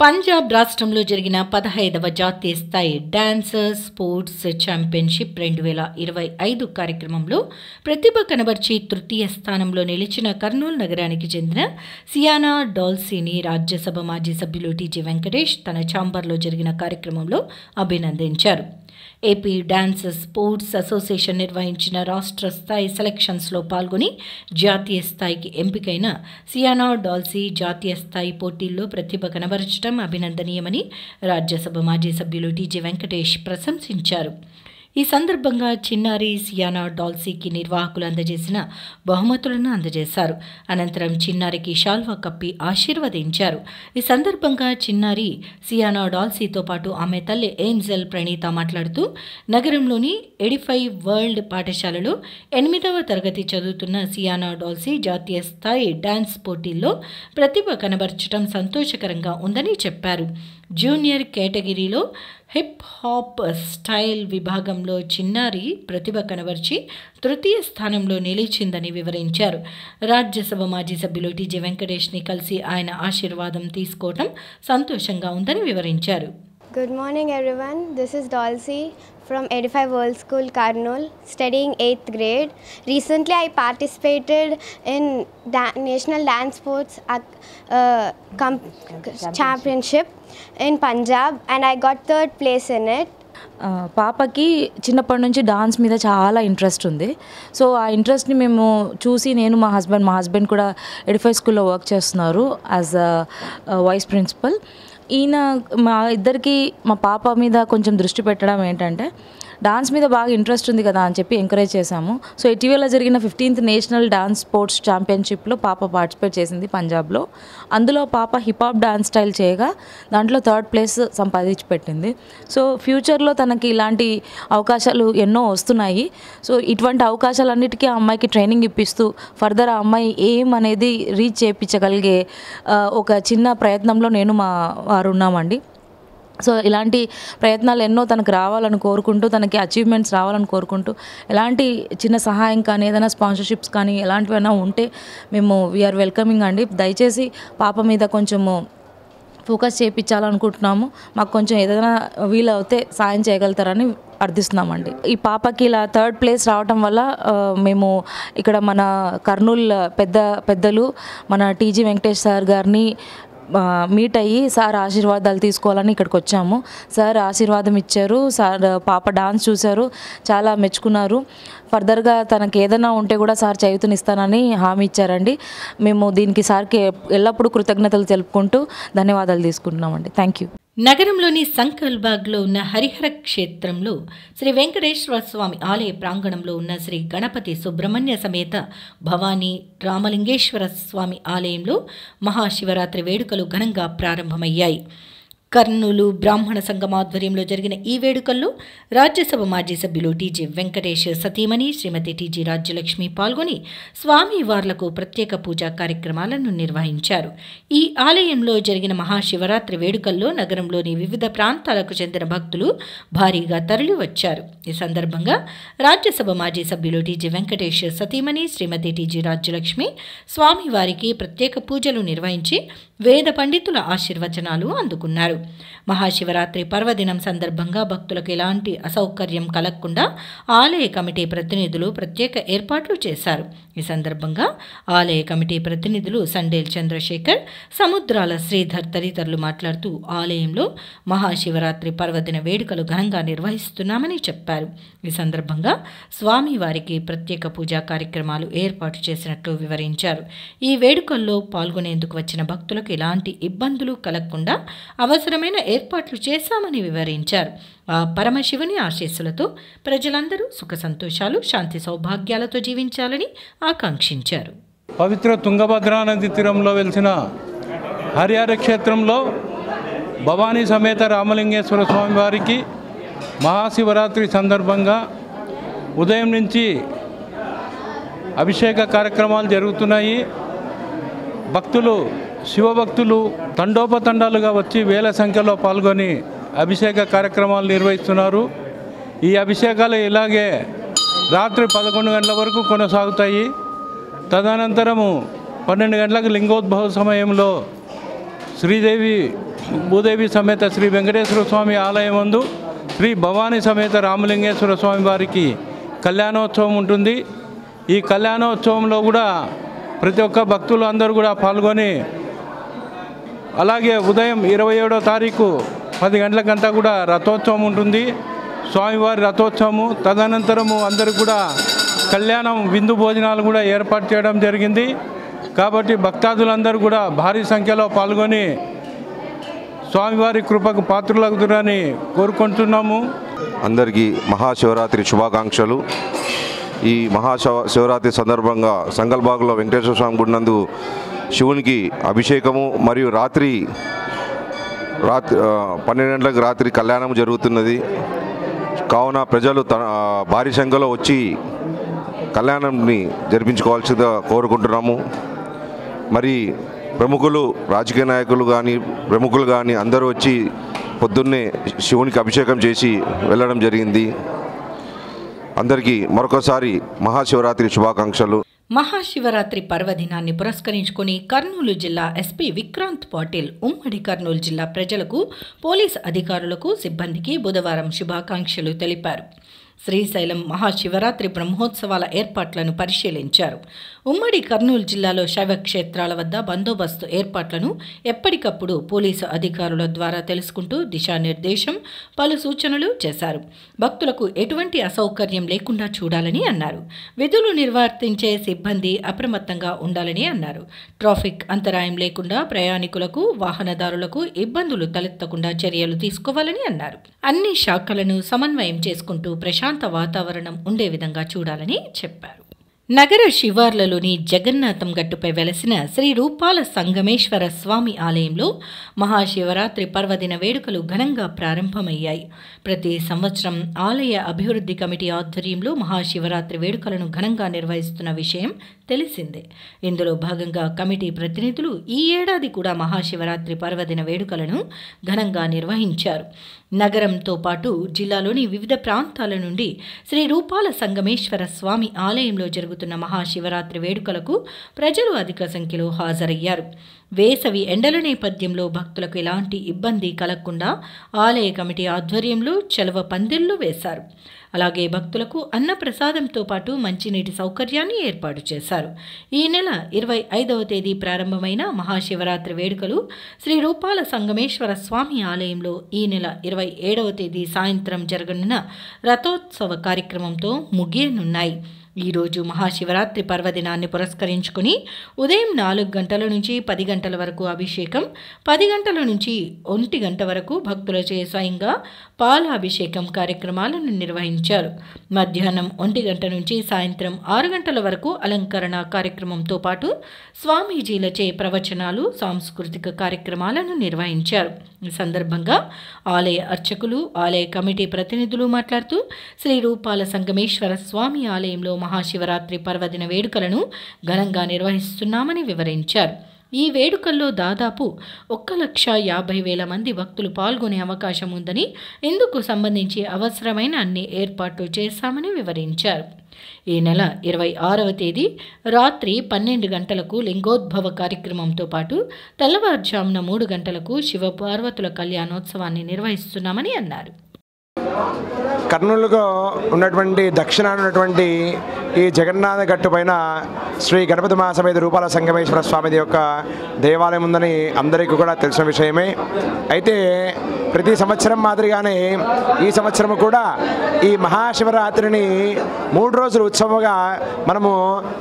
పంజాబ్ రాష్ట్రంలో జరిగిన 15వ జాతీయ స్థాయి డాన్సర్స్ స్పోర్ట్స్ ఛాంపియన్షిప్ 2025 కార్యక్రమంలో ప్రతిభ కనబర్చి తృతీయ స్థానంలో నిలిచిన కర్నూలు నగరానికి చెందిన సియానా డాల్సీని రాజ్యసభ మాజీ సభ్యులు టీజీ వెంకటేష్ తన ఛాంబర్లో జరిగిన కార్యక్రమంలో అభినందించారు. ఏపీ డాన్స్ స్పోర్ట్స్ అసోసియేషన్ నిర్వహించిన రాష్ట్ర స్థాయి సెలక్షన్స్లో పాల్గొని జాతీయ స్థాయికి ఎంపికైన సియానా డాల్సీ జాతీయ స్థాయి పోటీల్లో ప్రతిభ కనబరచడం అభినందనీయమని రాజ్యసభ మాజీ సభ్యులు టీజీ వెంకటేష్ ప్రశంసించారు. ఈ సందర్భంగా చిన్నారి సియానా డాల్సీకి నిర్వాహకులు అందజేసిన బహుమతులను అందజేశారు. అనంతరం చిన్నారికి షాల్వా కప్పి ఆశీర్వదించారు. ఈ సందర్భంగా చిన్నారి సియానా డాల్సీతో పాటు ఆమె తల్లి ఏంజెల్ ప్రణీత మాట్లాడుతూ, నగరంలోని ఎడిఫై వరల్డ్ పాఠశాలలో 8వ తరగతి చదువుతున్న సియానా డాల్సీ జాతీయ స్థాయి డాన్స్ పోటీల్లో ప్రతిభ కనబర్చడం సంతోషకరంగా ఉందని చెప్పారు. జూనియర్ కేటగిరీలో హిప్ హాప్ స్టైల్ విభాగంలో చిన్నారి ప్రతిభ కనబర్చి తృతీయ స్థానంలో నిలిచిందని వివరించారు. రాజ్యసభ మాజీ సభ్యులు టీజీ వెంకటేష్ని కలిసి ఆయన ఆశీర్వాదం తీసుకోవడం సంతోషంగా ఉందని వివరించారు. Good morning everyone. This is Dalsy from Edify World School, Karnool, studying 8th grade. Recently I participated in National Dance Sports Championship in Punjab and I got 3rd place in it. పాపకి చిన్నప్పటి నుంచి dance మీద చాలా interest ఉంది. So ఆ ఇంట్రెస్ట్ని మేము చూసి నేను మా హస్బెండ్ కూడా ఎడిఫై స్కూల్లో వర్క్ చేస్తున్నారు యాజ్ వైస్ ప్రిన్సిపల్. ఈయన మా ఇద్దరికి మా పాప మీద కొంచెం దృష్టి పెట్టడం ఏంటంటే డాన్స్ మీద బాగా ఇంట్రెస్ట్ ఉంది కదా అని చెప్పి ఎంకరేజ్ చేశాము. సో ఇటీవల జరిగిన 15th నేషనల్ డాన్స్ స్పోర్ట్స్ ఛాంపియన్షిప్లో పాప పార్టిసిపేట్ చేసింది పంజాబ్లో. అందులో పాప హిప్ హాప్ డాన్స్ స్టైల్ చేయగా దాంట్లో 3rd ప్లేస్ సంపాదించి పెట్టింది. సో ఫ్యూచర్లో తనకి ఇలాంటి అవకాశాలు ఎన్నో వస్తున్నాయి. సో ఇటువంటి అవకాశాలన్నిటికీ ఆ అమ్మాయికి ట్రైనింగ్ ఇప్పిస్తూ ఫర్దర్ ఆ అమ్మాయి ఏం అనేది రీచ్ చేయించగలిగే ఒక చిన్న ప్రయత్నంలో నేను మా వారు ఉన్నామండి. సో ఇలాంటి ప్రయత్నాలు ఎన్నో తనకు రావాలని కోరుకుంటూ, తనకి అచీవ్మెంట్స్ రావాలని కోరుకుంటూ, ఎలాంటి చిన్న సహాయం కానీ ఏదైనా స్పాన్సర్షిప్స్ కానీ ఎలాంటివైనా ఉంటే మేము వీఆర్ వెల్కమింగ్ అండి. దయచేసి పాప మీద కొంచెము ఫోకస్ చేయించాలనుకుంటున్నాము. మాకు కొంచెం ఏదైనా వీలవుతే సాయం చేయగలుగుతారని అర్థిస్తున్నామండి. ఈ పాపకి ఇలా 3rd ప్లేస్ రావటం వల్ల మేము ఇక్కడ మన కర్నూలు పెద్దలు మన టీజీ వెంకటేష్ సార్ గారిని మీట్ అయ్యి సార్ ఆశీర్వాదాలు తీసుకోవాలని ఇక్కడికి వచ్చాము. సార్ ఆశీర్వాదం ఇచ్చారు. సార్ పాప డాన్స్ చూశారు, చాలా మెచ్చుకున్నారు. ఫర్దర్గా తనకి ఏదైనా ఉంటే కూడా సార్ చేయూతనిస్తానని హామీ ఇచ్చారండి. మేము దీనికి సార్కి ఎల్లప్పుడూ కృతజ్ఞతలు తెలుపుకుంటూ ధన్యవాదాలు తీసుకుంటున్నామండి. Thank you. నగరంలోని సంకల్బాగ్లో ఉన్న హరిహర క్షేత్రంలో శ్రీ వెంకటేశ్వర స్వామి ఆలయ ప్రాంగణంలో ఉన్న శ్రీ గణపతి సుబ్రహ్మణ్య సమేత భవానీ రామలింగేశ్వర స్వామి ఆలయంలో మహాశివరాత్రి వేడుకలు ఘనంగా ప్రారంభమయ్యాయి. కర్నూలు బ్రాహ్మణ సంఘం ఆధ్వర్యంలో జరిగిన ఈ వేడుకల్లో రాజ్యసభ మాజీ సభ్యులు టీజీ వెంకటేష్ సతీమణి శ్రీమతి టీజీ రాజ్యలక్ష్మి పాల్గొని స్వామివార్లకు ప్రత్యేక పూజా కార్యక్రమాలను నిర్వహించారు. ఈ ఆలయంలో జరిగిన మహాశివరాత్రి వేడుకల్లో నగరంలోని వివిధ ప్రాంతాలకు చెందిన భక్తులు భారీగా తరలి వచ్చారు. ఈ సందర్భంగా రాజ్యసభ మాజీ సభ్యులు టీజీ వెంకటేష్ సతీమణి శ్రీమతి టీజీ రాజ్యలక్ష్మి స్వామివారికి ప్రత్యేక పూజలు నిర్వహించి వేద పండితుల ఆశీర్వచనాలు అందుకున్నారు. మహాశివరాత్రి పర్వదినం సందర్భంగా భక్తులకు ఎలాంటి అసౌకర్యం కలగకుండా ఆలయ కమిటీ ప్రతినిధులు ప్రత్యేక ఏర్పాట్లు చేశారు. ఈ సందర్భంగా ఆలయ కమిటీ ప్రతినిధులు సండేల్ చంద్రశేఖర్, సముద్రాల శ్రీధర్ తదితరులు మాట్లాడుతూ ఆలయంలో మహాశివరాత్రి పర్వదిన వేడుకలు ఘనంగా నిర్వహిస్తున్నామని చెప్పారు. ఈ సందర్భంగా స్వామివారికి ప్రత్యేక పూజా కార్యక్రమాలు ఏర్పాటు చేసినట్లు వివరించారు. ఈ వేడుకల్లో పాల్గొనేందుకు వచ్చిన భక్తులకు ఎలాంటి ఇబ్బందులు కలగకుండా అవసరమైన ఏర్పాట్లు చేశామని వివరించారు. ఆ పరమశివుని ఆశీస్సులతో ప్రజలందరూ సుఖ సంతోషాలు శాంతి సౌభాగ్యాలతో జీవించాలని ఆకాంక్షించారు. పవిత్ర తుంగభద్రా నది తీరంలో వెలిసిన హరిహర క్షేత్రంలో భవానీ సమేత రామలింగేశ్వర స్వామి వారికి మహాశివరాత్రి సందర్భంగా ఉదయం నుంచి అభిషేక కార్యక్రమాలు జరుగుతున్నాయి. భక్తులు శివభక్తులు తండోపతండాలుగా వచ్చి వేల సంఖ్యలో పాల్గొని అభిషేక కార్యక్రమాలు నిర్వహిస్తున్నారు. ఈ అభిషేకాలు ఇలాగే రాత్రి 11 గంటల వరకు కొనసాగుతాయి. తదనంతరము 12 గంటలకు లింగోద్భవ సమయంలో శ్రీదేవి భూదేవి సమేత శ్రీ వెంకటేశ్వర స్వామి ఆలయం నందు శ్రీ భవానీ సమేత రామలింగేశ్వర స్వామి వారికి కళ్యాణోత్సవం ఉంటుంది. ఈ కళ్యాణోత్సవంలో కూడా ప్రతి ఒక్క భక్తులు అందరూ కూడా పాల్గొని, అలాగే ఉదయం 27వ తారీఖు 10 గంటలకంతా కూడా రథోత్సవం ఉంటుంది, స్వామివారి రథోత్సవము. తదనంతరము అందరూ కూడా కళ్యాణం విందు భోజనాలు కూడా ఏర్పాటు చేయడం జరిగింది. కాబట్టి భక్తాదులందరూ కూడా భారీ సంఖ్యలో పాల్గొని స్వామివారి కృపకు పాత్రులగుతారని కోరుకుంటున్నాము. అందరికీ మహాశివరాత్రి శుభాకాంక్షలు. ఈ మహాశివరాత్రి సందర్భంగా సంగల్బాగ్లో వెంకటేశ్వర స్వామి గుడి నందు శివునికి అభిషేకము మరియు రాత్రి 12 గంటలకు రాత్రి కళ్యాణం జరుగుతున్నది. కావున ప్రజలు భారీ సంఖ్యలో వచ్చి కళ్యాణాన్ని జరిపించుకోవాల్సిందిగా కోరుకుంటున్నాము. మరి ప్రముఖులు, రాజకీయ నాయకులు కానీ ప్రముఖులు కానీ అందరూ వచ్చి పొద్దున్నే శివునికి అభిషేకం చేసి వెళ్ళడం జరిగింది. అందరికీ మరొకసారి మహాశివరాత్రి శుభాకాంక్షలు. మహాశివరాత్రి పర్వదినాన్ని పురస్కరించుకుని కర్నూలు జిల్లా ఎస్పీ విక్రాంత్ పాటిల్ ఉమ్మడి కర్నూలు జిల్లా ప్రజలకు, పోలీసు అధికారులకు, సిబ్బందికి బుధవారం శుభాకాంక్షలు తెలిపారు. శ్రీశైలం మహాశివరాత్రి బ్రహ్మోత్సవాల ఏర్పాట్లను పరిశీలించారు. ఉమ్మడి కర్నూలు జిల్లాలో శైవ క్షేత్రాల వద్ద బందోబస్తు ఏర్పాట్లను ఎప్పటికప్పుడు పోలీసు అధికారుల ద్వారా తెలుసుకుంటూ దిశానిర్దేశం, పలు సూచనలు చేశారు. భక్తులకు ఎటువంటి అసౌకర్యం లేకుండా చూడాలని అన్నారు. విధులు నిర్వర్తించే సిబ్బంది అప్రమత్తంగా ఉండాలని అన్నారు. ట్రాఫిక్ అంతరాయం లేకుండా ప్రయాణికులకు, వాహనదారులకు ఇబ్బందులు తలెత్తకుండా చర్యలు తీసుకోవాలని అన్నారు. అన్ని శాఖలను సమన్వయం చేసుకుంటూ ప్రశాంత వాతావరణం ఉండే విధంగా చూడాలని చెప్పారు. నగర శివార్లలోని జగన్నాథం గట్టుపై వెలసిన శ్రీ రూపాల సంగమేశ్వర స్వామి ఆలయంలో మహాశివరాత్రి పర్వదిన వేడుకలు ఘనంగా ప్రారంభమయ్యాయి. ప్రతి సంవత్సరం ఆలయ అభివృద్ధి కమిటీ ఆధ్వర్యంలో మహాశివరాత్రి వేడుకలను ఘనంగా నిర్వహిస్తున్న విషయం తెలిసిందే. ఇందులో భాగంగా కమిటీ ప్రతినిధులు ఈ ఏడాది కూడా మహాశివరాత్రి పర్వదిన వేడుకలను ఘనంగా నిర్వహించారు. నగరంతో పాటు జిల్లాలోని వివిధ ప్రాంతాల నుండి శ్రీ రూపాల సంగమేశ్వర స్వామి ఆలయంలో జరుగుతున్న మహాశివరాత్రి వేడుకలకు ప్రజలు అధిక సంఖ్యలో హాజరయ్యారు. వేసవి ఎండల నేపథ్యంలో భక్తులకు ఎలాంటి ఇబ్బంది కలగకుండా ఆలయ కమిటీ ఆధ్వర్యంలో చలువ పందిళ్లు వేశారు. అలాగే భక్తులకు అన్నప్రసాదంతో పాటు మంచినీటి సౌకర్యాన్ని ఏర్పాటు చేశారు. ఈ నెల 25వ తేదీ ప్రారంభమైన మహాశివరాత్రి వేడుకలు శ్రీ రూపాల సంగమేశ్వర స్వామి ఆలయంలో ఈ నెల 27వ తేదీ సాయంత్రం జరగనున్న రథోత్సవ కార్యక్రమంతో ముగియనున్నాయి. ఈరోజు మహాశివరాత్రి పర్వదినాన్ని పురస్కరించుకుని ఉదయం 4 గంటల నుంచి 10 గంటల వరకు అభిషేకం, 10 గంటల నుంచి 1 గంట వరకు భక్తులచే స్వయంగా పాల అభిషేకం కార్యక్రమాలను నిర్వహించారు. మధ్యాహ్నం 1 గంట నుంచి సాయంత్రం 6 గంటల వరకు అలంకరణ కార్యక్రమంతో పాటు స్వామీజీలచే ప్రవచనాలు, సాంస్కృతిక కార్యక్రమాలను నిర్వహించారు. ఈ సందర్భంగా ఆలయ అర్చకులు, ఆలయ కమిటీ ప్రతినిధులు మాట్లాడుతూ శ్రీ రూపాల సంగమేశ్వర స్వామి ఆలయంలో మహాశివరాత్రి పర్వదిన వేడుకలను ఘనంగా నిర్వహిస్తున్నామని వివరించారు. ఈ వేడుకల్లో దాదాపు 1,50,000 మంది భక్తులు పాల్గొనే అవకాశం ఉందని, ఇందుకు సంబంధించి అవసరమైన అన్ని ఏర్పాట్లు చేశామని వివరించారు. ఈ నెల 26వ తేదీ రాత్రి 12 గంటలకు లింగోద్భవ కార్యక్రమంతో పాటు తెల్లవారుజామున 3 గంటలకు శివపార్వతుల కళ్యాణోత్సవాన్ని నిర్వహిస్తున్నామని అన్నారు. కర్నూలులో ఉన్నటువంటి దక్షిణాన ఉన్నటువంటి ఈ జగన్నాథ గట్టు పైన శ్రీ గణపతి మహాసమేత రూపాల సంగమేశ్వర స్వామి యొక్క దేవాలయం ఉందని అందరికీ కూడా తెలిసిన విషయమే. అయితే ప్రతి సంవత్సరం మాదిరిగానే ఈ సంవత్సరం కూడా ఈ మహాశివరాత్రిని 3 రోజుల ఉత్సవంగా మనము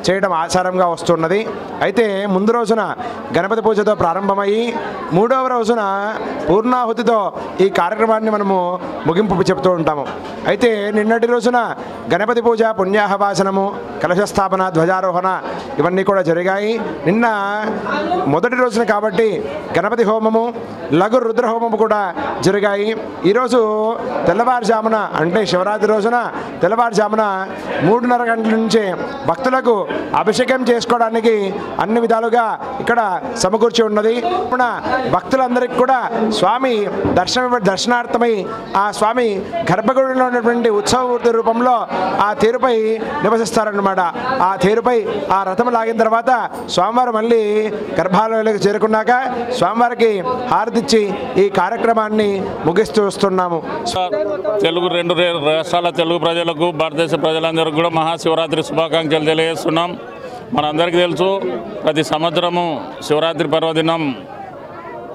చేయడం ఆచారంగా వస్తున్నది. అయితే ముందు రోజున గణపతి పూజతో ప్రారంభమయ్యి 3వ రోజున పూర్ణాహుతితో ఈ కార్యక్రమాన్ని మనము ముగింపు చెప్తూ ఉంటాము. అయితే నిన్నటి రోజున గణపతి పూజ, పుణ్యాహవాసనము, కలశస్థాపన, ధ్వజారోహణ ఇవన్నీ కూడా జరిగాయి. నిన్న మొదటి రోజున కాబట్టి గణపతి హోమము, లఘు రుద్ర హోమము కూడా జరిగాయి. ఈరోజు తెల్లవారుజామున అంటే శివరాత్రి రోజున తెల్లవారుజామున 3:30 గంటల నుంచే భక్తులకు అభిషేకం చేసుకోవడానికి అన్ని విధాలుగా ఇక్కడ సమకూర్చి ఉన్నది. భక్తులందరికీ కూడా స్వామి దర్శనార్థమై ఆ స్వామి గర్భగుడిలో ఉన్నటువంటి ఉత్సవమూర్తి రూపంలో ఆ తేరుపై నివసిస్తారన్నమాట. ఆ తేరుపై ఆ రథం విరామం లాగిన తర్వాత స్వామివారు మళ్ళీ గర్భాలయంలోకి చేరుకున్నాక స్వామివారికి హారతిచ్చి ఈ కార్యక్రమాన్ని ముగిస్తూ వస్తున్నాము. తెలుగు రెండు రాష్ట్రాల తెలుగు ప్రజలకు భారతదేశ ప్రజలందరికీ కూడా మహాశివరాత్రి శుభాకాంక్షలు తెలియజేస్తున్నాం. మనందరికీ తెలుసు, ప్రతి సంవత్సరము శివరాత్రి పర్వదినం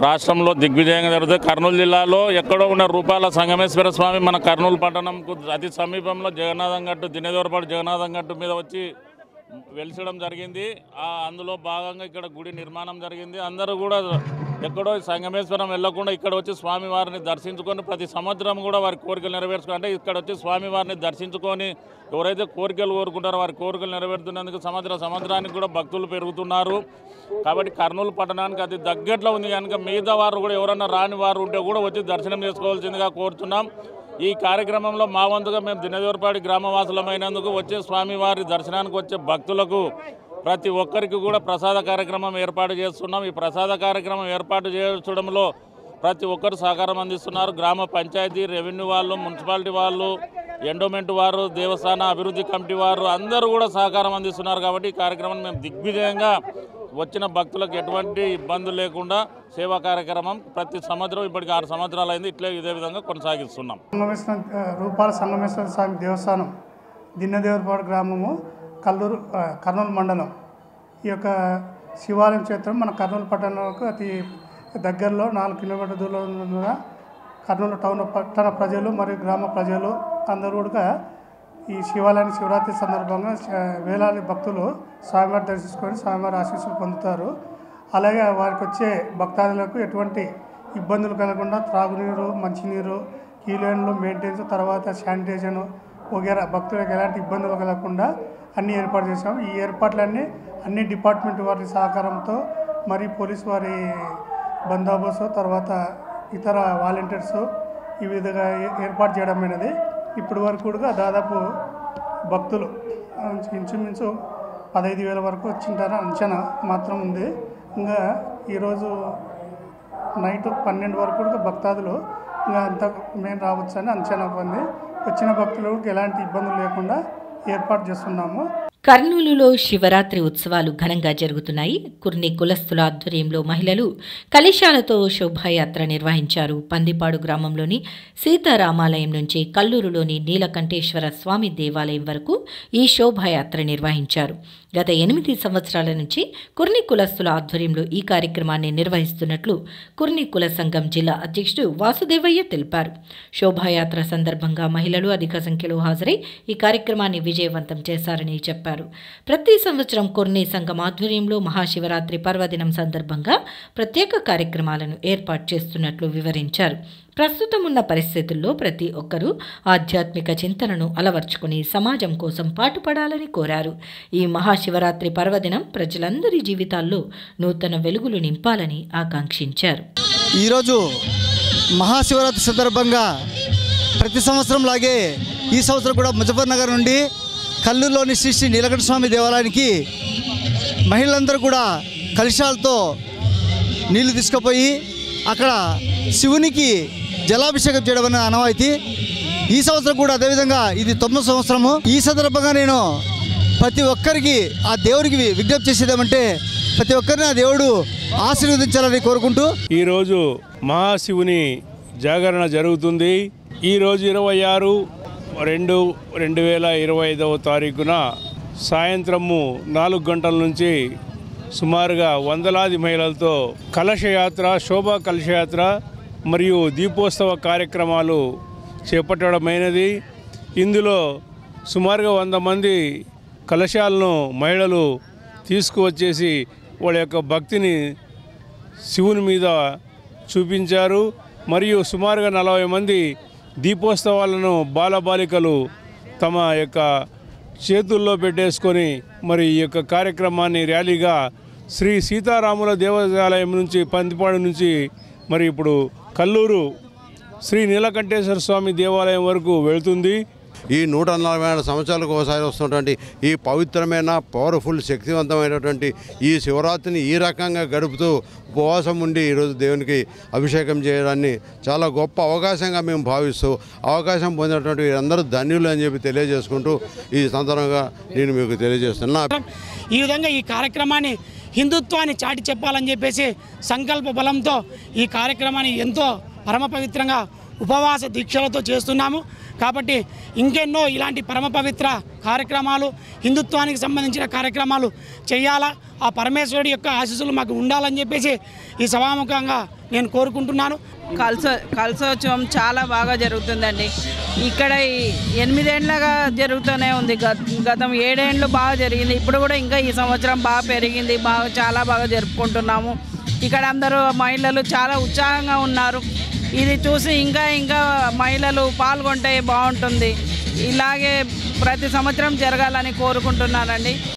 రాష్ట్రంలో దిగ్విజయంగా జరుగుతుంది. కర్నూలు జిల్లాలో ఎక్కడో ఉన్న రూపాల సంగమేశ్వర స్వామి మన కర్నూలు పట్టణంకు అతి సమీపంలో జగన్నాథం గట్టు దినేదోరపాటు జగన్నాథం గట్టు మీద వచ్చి వెలిసడం జరిగింది. అందులో భాగంగా ఇక్కడ గుడి నిర్మాణం జరిగింది. అందరూ కూడా ఎక్కడో సంగమేశ్వరం వెళ్లకుండా ఇక్కడ వచ్చి స్వామివారిని దర్శించుకొని ప్రతి సంవత్సరం కూడా వారి కోరికలు నెరవేర్చుకో అంటే ఇక్కడ వచ్చి స్వామివారిని దర్శించుకొని ఎవరైతే కోరికలు కోరుకుంటారో వారి కోరికలు నెరవేరుతున్నందుకు సంవత్సరానికి కూడా భక్తులు పెరుగుతున్నారు. కాబట్టి కర్నూలు పట్టణానికి అతి దగ్గరలో ఉంది కనుక మిగతా వారు కూడా ఎవరన్నా రాని వారు ఉంటే కూడా వచ్చి దర్శనం చేసుకోవాల్సిందిగా కోరుతున్నాం. ఈ కార్యక్రమంలో మా వంతుగా మేము దినేదోరపాటి గ్రామవాసులమైనందుకు వచ్చే స్వామివారి దర్శనానికి వచ్చే భక్తులకు ప్రతి ఒక్కరికి కూడా ప్రసాద కార్యక్రమం ఏర్పాటు చేస్తున్నాం. ఈ ప్రసాద కార్యక్రమం ఏర్పాటు చేయడంలో ప్రతి ఒక్కరు సహకారం అందిస్తున్నారు. గ్రామ పంచాయతీ, రెవెన్యూ వాళ్ళు, మున్సిపాలిటీ వాళ్ళు, ఎండోమెంట్ వారు, దేవస్థాన అభివృద్ధి కమిటీ వారు అందరూ కూడా సహకారం అందిస్తున్నారు. కాబట్టి ఈ కార్యక్రమాన్ని మేము దిగ్విజయంగా వచ్చిన భక్తులకు ఎటువంటి ఇబ్బందులు లేకుండా సేవా కార్యక్రమం ప్రతి సంవత్సరం ఇప్పటికి 6 సంవత్సరాలు అయింది. ఇదే విధంగా కొనసాగిస్తున్నాం. రూపాల సంగమేశ్వర స్వామి దేవస్థానం దిన్నదేవరపాడు గ్రామము కర్నూలు మండలం. ఈ యొక్క శివాలయం క్షేత్రం మన కర్నూలు పట్టణంకు అతి దగ్గరలో 4 కిలోమీటర్ల దూరంలో కర్నూలు టౌన్ పట్టణ ప్రజలు మరియు గ్రామ ప్రజలు అందరూ కూడా ఈ శివాలయాన్ని శివరాత్రి సందర్భంగా వేలాది భక్తులు స్వామివారి దర్శించుకొని స్వామివారి ఆశీస్సులు పొందుతారు. అలాగే వారికి వచ్చే భక్తాదులకు ఎటువంటి ఇబ్బందులు కలగకుండా త్రాగునీరు, మంచినీరు, క్యూలైన్లు మెయింటెనెన్స్, తర్వాత శానిటైజేషన్ వగేరా భక్తులకు ఎలాంటి ఇబ్బందులు కలగకుండా అన్నీ ఏర్పాటు చేశాము. ఈ ఏర్పాట్లన్నీ అన్ని డిపార్ట్మెంట్ వారి సహకారంతో మరియు పోలీసు వారి బందోబస్తు, తర్వాత ఇతర వాలంటీర్స్ ఈ విధంగా ఏర్పాటు చేయడం అనేది ఇప్పటి వరకు కూడా దాదాపు భక్తులు ఇంచుమించు 15,000 వరకు వచ్చింటారని అంచనా మాత్రం ఉంది. ఇంకా ఈరోజు నైట్ 12 వరకు కూడా భక్తాదులు ఇంకా అంత మేము రావచ్చు అని అంచనా పొంది వచ్చిన భక్తులకు ఎలాంటి ఇబ్బందులు లేకుండా ఏర్పాటు చేస్తున్నాము. కర్నూలులో శివరాత్రి ఉత్సవాలు ఘనంగా జరుగుతున్నాయి. కుర్ని కులస్తుల ఆధ్వర్యంలో మహిళలు కలశాలతో శోభాయాత్ర నిర్వహించారు. పందిపాడు గ్రామంలోని సీతారామాలయం నుంచి కల్లూరులోని నీలకంఠేశ్వర స్వామి దేవాలయం వరకు ఈ శోభాయాత్ర నిర్వహించారు. గత 8 సంవత్సరాల నుంచి కుర్ని కులస్తుల ఆధ్వర్యంలో ఈ కార్యక్రమాన్ని నిర్వహిస్తున్నట్లు కుర్ని కుల సంఘం జిల్లా అధ్యక్షుడు వాసుదేవయ్య తెలిపారు. శోభాయాత్ర సందర్భంగా మహిళలు అధిక సంఖ్యలో హాజరై ఈ కార్యక్రమాన్ని విజయవంతం చేశారని చెప్పారు. ప్రతి సంవత్సరం కుర్ని సంఘం ఆధ్వర్యంలో మహాశివరాత్రి పర్వదినం సందర్భంగా ప్రత్యేక కార్యక్రమాలను ఏర్పాటు చేస్తున్నట్లు వివరించారు. ప్రస్తుతం ఉన్న పరిస్థితుల్లో ప్రతి ఒక్కరూ ఆధ్యాత్మిక చింతనను అలవర్చుకుని సమాజం కోసం పాటుపడాలని కోరారు. ఈ మహాశివరాత్రి పర్వదినం ప్రజలందరి జీవితాల్లో నూతన వెలుగులు నింపాలని ఆకాంక్షించారు. ఈరోజు మహాశివరాత్రి సందర్భంగా ప్రతి సంవత్సరం లాగే ఈ సంవత్సరం కూడా ముజఫర్నగర్ నుండి కల్లూరులోని శ్రీ శ్రీ నీలకంఠ స్వామి దేవాలయానికి మహిళలందరూ కూడా కలశాలతో నీళ్లు తీసుకుపోయి అక్కడ శివునికి జలాభిషేకం చేయడం అనే ఆనవాయితీ. ఈ సంవత్సరం కూడా అదేవిధంగా ఇది 9వ సంవత్సరము. ఈ సందర్భంగా నేను ప్రతి ఒక్కరికి ఆ దేవుడికి విజ్ఞప్తి చేసేదేమంటే ప్రతి ఒక్కరిని ఆ దేవుడు ఆశీర్వదించాలని కోరుకుంటూ ఈరోజు మహాశివుని జాగరణ జరుగుతుంది. ఈరోజు 26/2/2025 సాయంత్రము 4 గంటల నుంచి సుమారుగా వందలాది మహిళలతో కలశయాత్ర, శోభా కలశయాత్ర మరియు దీపోత్సవ కార్యక్రమాలు చేపట్టడమైనది. ఇందులో సుమారుగా 100 మంది కలశాలను మహిళలు తీసుకువచ్చేసి వాళ్ళ యొక్క భక్తిని శివుని మీద చూపించారు. మరియు సుమారుగా 40 మంది దీపోత్సవాలను బాలబాలికలు తమ యొక్క చేతుల్లో పెట్టేసుకొని మరి ఈ యొక్క కార్యక్రమాన్ని ర్యాలీగా శ్రీ సీతారాముల దేవాలయం నుంచి పందిపాడు నుంచి మరి ఇప్పుడు కల్లూరు శ్రీ నీలకంఠేశ్వర స్వామి దేవాలయం వరకు వెళుతుంది. ఈ 140 సంవత్సరాలకు ఒకసారి వస్తున్నటువంటి ఈ పవిత్రమైన పవర్ఫుల్ శక్తివంతమైనటువంటి ఈ శివరాత్రిని ఈ రకంగా గడుపుతూ ఉపవాసం ఉండి ఈరోజు దేవునికి అభిషేకం చేయడాన్ని చాలా గొప్ప అవకాశంగా మేము భావిస్తూ అవకాశం పొందినటువంటి వీరందరూ ధన్యులు అని చెప్పి తెలియజేసుకుంటూ ఈ సందర్భంగా నేను మీకు తెలియజేస్తున్నా. ఈ విధంగా ఈ కార్యక్రమాన్ని హిందుత్వాన్ని చాటి చెప్పాలని చెప్పేసి సంకల్ప బలంతో ఈ కార్యక్రమాన్ని ఎంతో పరమ పవిత్రంగా ఉపవాస దీక్షలతో చేస్తున్నాము. కాబట్టి ఇంకెన్నో ఇలాంటి పరమ పవిత్ర కార్యక్రమాలు హిందుత్వానికి సంబంధించిన కార్యక్రమాలు చేయాలా, ఆ పరమేశ్వరుడి యొక్క ఆశీస్సులు మాకు ఉండాలని చెప్పేసి ఈ సభాముఖంగా నేను కోరుకుంటున్నాను. కలశోత్సవం చాలా బాగా జరుగుతుందండి. ఇక్కడ 8 ఏళ్ళగా జరుగుతూనే ఉంది. గతం 7 ఏళ్ళు బాగా జరిగింది. ఇప్పుడు కూడా ఇంకా ఈ సంవత్సరం బాగా పెరిగింది. చాలా బాగా జరుపుకుంటున్నాము. ఇక్కడ అందరూ మహిళలు చాలా ఉత్సాహంగా ఉన్నారు. ఇది చూసి ఇంకా మహిళలు పాల్గొంటే బాగుంటుంది. ఇలాగే ప్రతి సంవత్సరం జరగాలని కోరుకుంటున్నానండి.